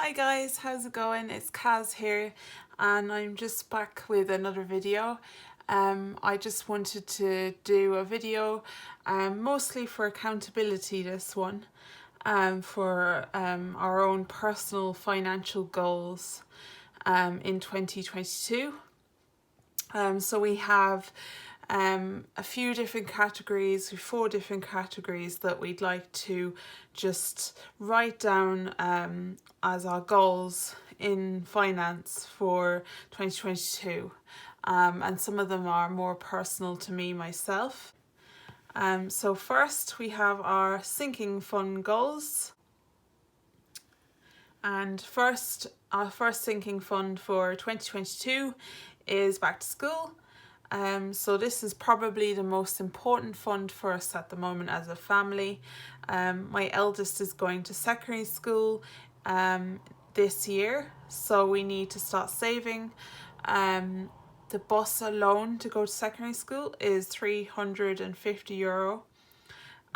Hi guys, how's it going? It's Kaz here and I'm just back with another video. I just wanted to do a video mostly for accountability, this one, for our own personal financial goals in 2022. So we have a few different categories, 4 different categories that we'd like to just write down as our goals in finance for 2022. And some of them are more personal to me myself. So first we have our sinking fund goals. And our first sinking fund for 2022 is back to school. So this is probably the most important fund for us at the moment as a family. My eldest is going to secondary school this year, so we need to start saving. The bus alone to go to secondary school is €350.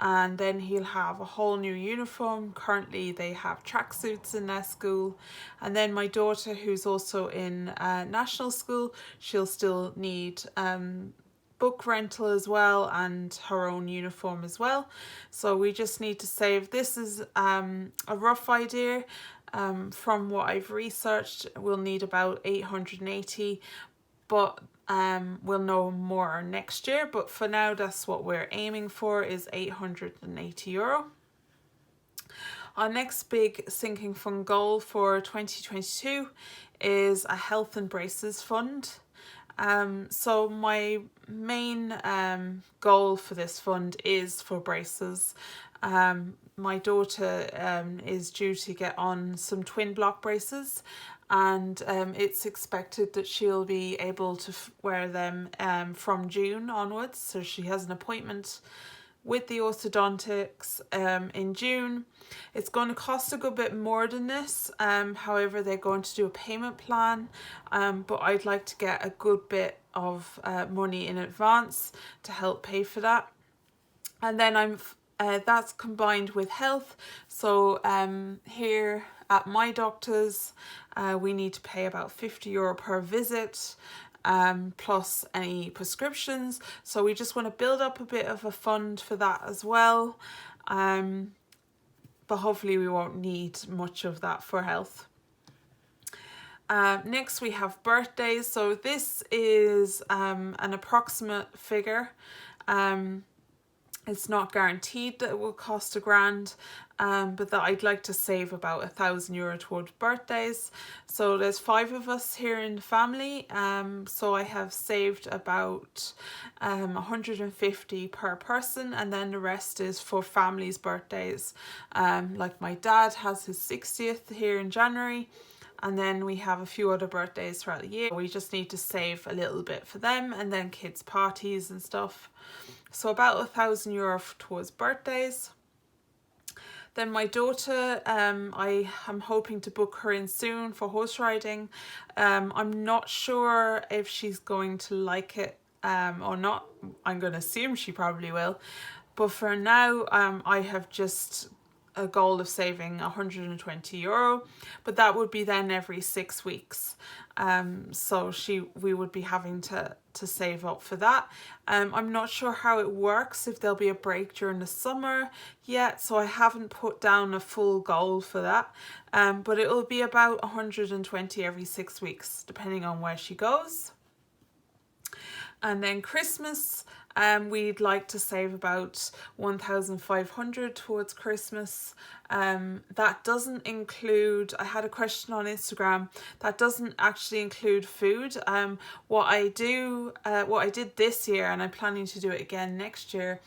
And then he'll have a whole new uniform. Currently they have tracksuits in their school. And then my daughter, who's also in national school, she'll still need book rental as well and her own uniform as well. So we just need to save. This is a rough idea. From what I've researched, we'll need about 880, but we'll know more next year. But for now, that's what we're aiming for, is €880. Our next big sinking fund goal for 2022 is a health and braces fund. So my main goal for this fund is for braces. My daughter is due to get on some twin block braces, and it's expected that she'll be able to wear them from June onwards. So she has an appointment with the orthodontics in June. It's going to cost a good bit more than this. However, they're going to do a payment plan, but I'd like to get a good bit of money in advance to help pay for that. And then that's combined with health. So here at my doctor's, we need to pay about €50 per visit, plus any prescriptions. So we just want to build up a bit of a fund for that as well. But hopefully we won't need much of that for health. Next we have birthdays. So this is an approximate figure. It's not guaranteed that it will cost £1,000, but that I'd like to save about €1,000 towards birthdays. So there's 5 of us here in the family. So I have saved about 150 per person, and then the rest is for families' birthdays. Like my dad has his 60th here in January. And then we have a few other birthdays throughout the year. We just need to save a little bit for them, and then kids' parties and stuff. So about €1,000 towards birthdays. Then my daughter, I am hoping to book her in soon for horse riding. I'm not sure if she's going to like it or not. I'm going to assume she probably will. But for now, I have just a goal of saving €120, but that would be then every 6 weeks. So we would be having to save up for that. I'm not sure how it works, if there'll be a break during the summer yet, so I haven't put down a full goal for that. But it will be about 120 every 6 weeks, depending on where she goes. And then Christmas, we'd like to save about 1,500 towards Christmas. That doesn't include, I had a question on Instagram, that doesn't actually include food. What I did this year, and I'm planning to do it again next year,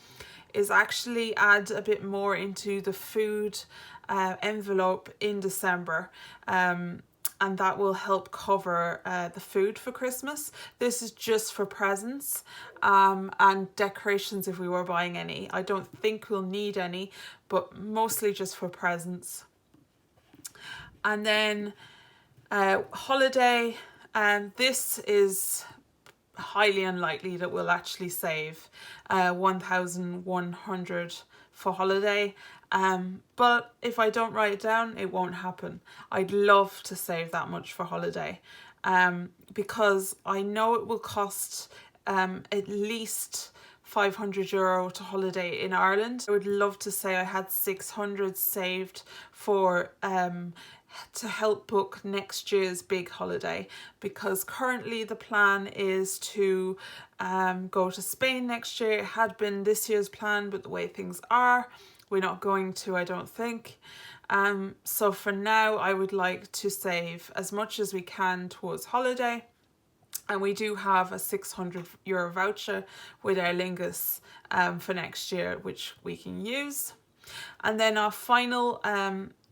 is actually add a bit more into the food envelope in December. And that will help cover the food for Christmas. This is just for presents and decorations if we were buying any. I don't think we'll need any, but mostly just for presents. And then holiday, this is highly unlikely that we'll actually save 1,100 for holiday. But if I don't write it down, it won't happen. I'd love to save that much for holiday, because I know it will cost at least €500 to holiday in Ireland. I would love to say I had 600 saved for to help book next year's big holiday, because currently the plan is to go to Spain next year. It had been this year's plan, but the way things are, we're not going to, I don't think. So for now, I would like to save as much as we can towards holiday. And we do have a €600 voucher with Aer Lingus for next year, which we can use. And then our final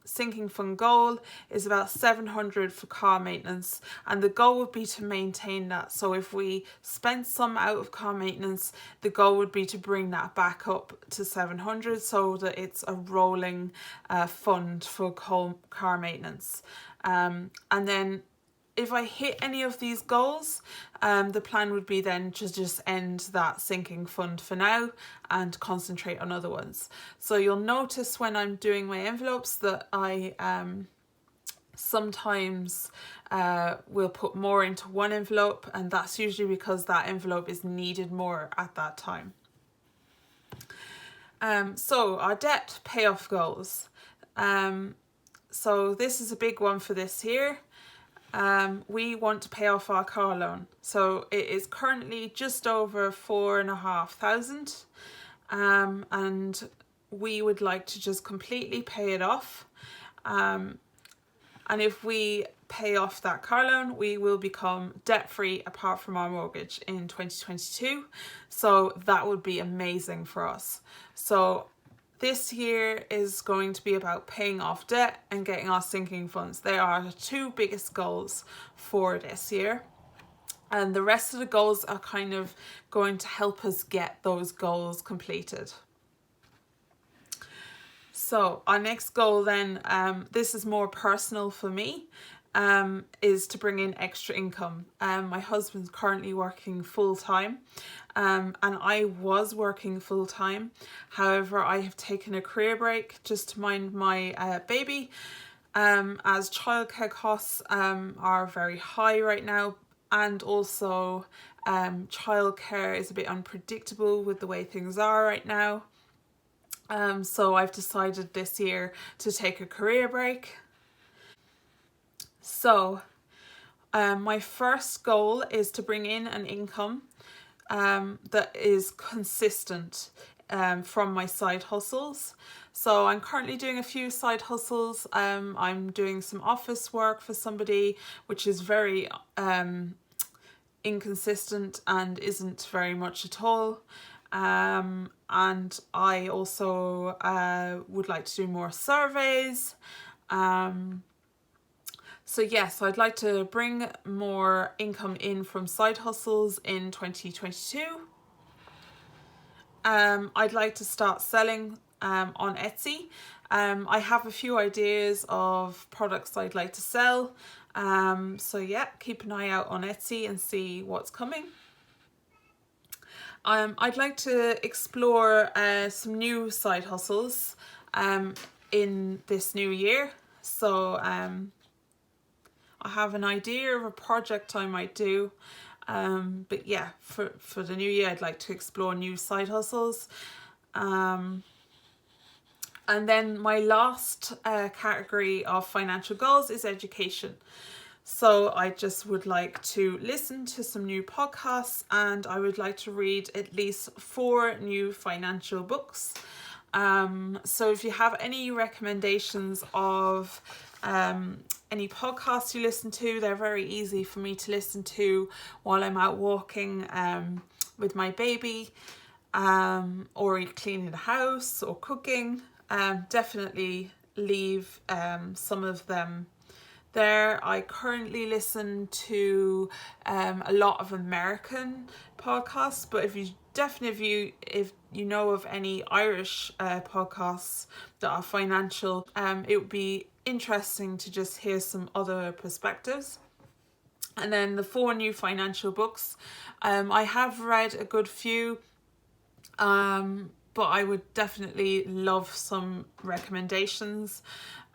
sinking fund goal is about 700 for car maintenance, and the goal would be to maintain that. So if we spent some out of car maintenance, the goal would be to bring that back up to 700, so that it's a rolling fund for car maintenance. And then if I hit any of these goals, the plan would be then to just end that sinking fund for now and concentrate on other ones. So you'll notice when I'm doing my envelopes that I sometimes will put more into one envelope, and that's usually because that envelope is needed more at that time. So our debt payoff goals. So this is a big one for this year. We want to pay off our car loan. So it is currently just over 4,500, and we would like to just completely pay it off. And if we pay off that car loan, we will become debt free apart from our mortgage in 2022. So that would be amazing for us. So this year is going to be about paying off debt and getting our sinking funds. They are the two biggest goals for this year. And the rest of the goals are kind of going to help us get those goals completed. So our next goal then, this is more personal for me, is to bring in extra income. My husband's currently working full-time, and I was working full-time. However, I have taken a career break just to mind my baby, as childcare costs are very high right now, and also childcare is a bit unpredictable with the way things are right now. So I've decided this year to take a career break. So my first goal is to bring in an income that is consistent from my side hustles. So I'm currently doing a few side hustles. I'm doing some office work for somebody, which is very inconsistent and isn't very much at all. And I also would like to do more surveys. So yes, I'd like to bring more income in from side hustles in 2022. I'd like to start selling on Etsy. I have a few ideas of products I'd like to sell. So yeah, keep an eye out on Etsy and see what's coming. I'd like to explore some new side hustles in this new year. So I have an idea of a project I might do. But yeah, for the new year, I'd like to explore new side hustles. And then my last category of financial goals is education. So I just would like to listen to some new podcasts, and I would like to read at least 4 new financial books. So if you have any recommendations of any podcasts you listen to, they're very easy for me to listen to while I'm out walking with my baby, or cleaning the house or cooking. Definitely leave some of them there. I currently listen to a lot of American podcasts, but if you know of any Irish podcasts that are financial, it would be interesting to just hear some other perspectives. And then the 4 new financial books. I have read a good few, but I would definitely love some recommendations.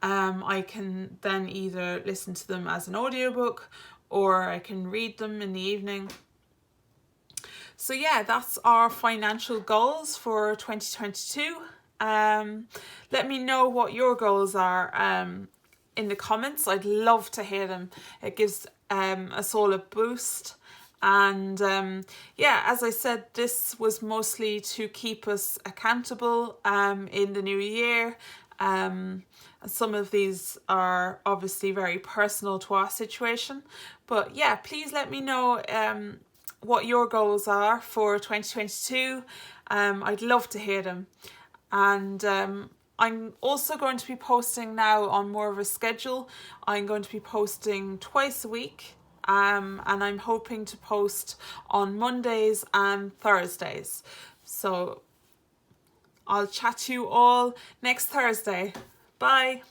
I can then either listen to them as an audiobook or I can read them in the evening. So yeah, that's our financial goals for 2022. Let me know what your goals are in the comments. I'd love to hear them. It gives us all a boost. And yeah, as I said, this was mostly to keep us accountable in the new year. Some of these are obviously very personal to our situation, but yeah, please let me know what your goals are for 2022. I'd love to hear them. And I'm also going to be posting now on more of a schedule. I'm going to be posting twice a week. And I'm hoping to post on Mondays and Thursdays. So I'll chat to you all next Thursday. Bye.